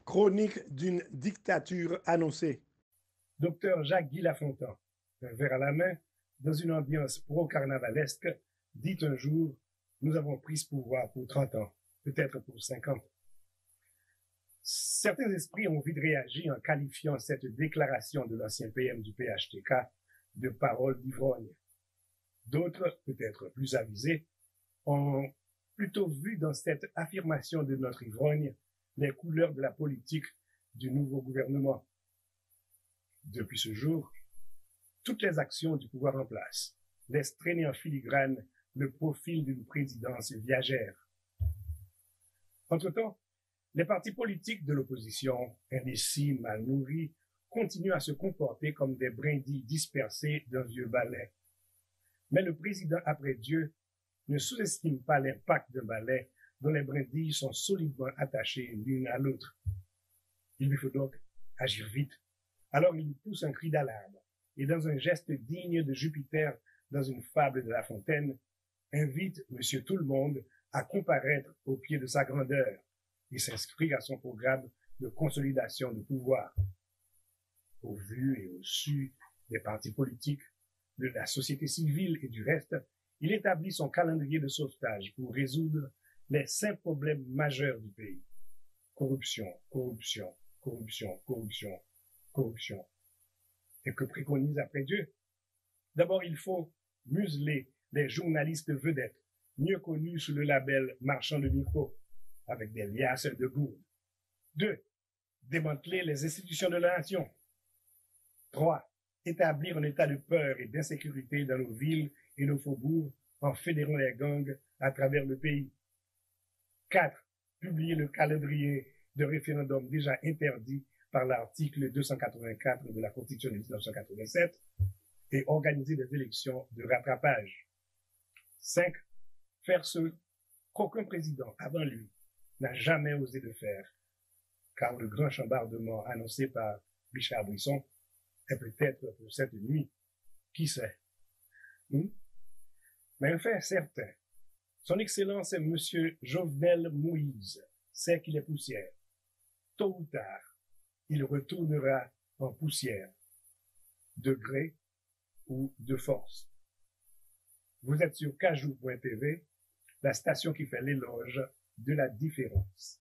Chronique d'une dictature annoncée. Docteur Jacques-Guy Lafontaine, un verre à la main, dans une ambiance pro-carnavalesque, dit un jour « Nous avons pris ce pouvoir pour 30 ans, peut-être pour 50. » Certains esprits ont vite réagi en qualifiant cette déclaration de l'ancien PM du PHTK de parole d'ivrogne. D'autres, peut-être plus avisés, ont plutôt vu dans cette affirmation de notre ivrogne les couleurs de la politique du nouveau gouvernement. Depuis ce jour, toutes les actions du pouvoir en place laissent traîner en filigrane le profil d'une présidence viagère. Entre-temps, les partis politiques de l'opposition, indécis, mal nourris, continuent à se comporter comme des brindilles dispersées d'un vieux balai. Mais le président après Dieu ne sous-estime pas l'impact d'un balai dont les brindilles sont solidement attachées l'une à l'autre. Il lui faut donc agir vite. Alors il pousse un cri d'alarme et dans un geste digne de Jupiter dans une fable de La Fontaine, invite Monsieur Tout-le-Monde à comparaître au pied de sa grandeur et s'inscrire à son programme de consolidation de pouvoir. Au vu et au su des partis politiques, de la société civile et du reste, il établit son calendrier de sauvetage pour résoudre les 5 problèmes majeurs du pays. Corruption, corruption, corruption, corruption, corruption. Et que préconise après Dieu? D'abord, il faut museler les journalistes vedettes, mieux connus sous le label marchand de micro, avec des liasses de gourdes. 2. Démanteler les institutions de la nation. 3. Établir un état de peur et d'insécurité dans nos villes et nos faubourgs en fédérant les gangs à travers le pays. 4. Publier le calendrier de référendum déjà interdit par l'article 284 de la Constitution de 1987 et organiser des élections de rattrapage. 5. Faire ce qu'aucun président avant lui n'a jamais osé de faire, car le grand chambardement annoncé par Richard Brisson est peut-être pour cette nuit. Qui sait? Mais un fait certain, son Excellence Monsieur Jovenel Moïse sait qu'il est poussière. Tôt ou tard, il retournera en poussière, de gré ou de force. Vous êtes sur Kajou.tv, la station qui fait l'éloge de la différence.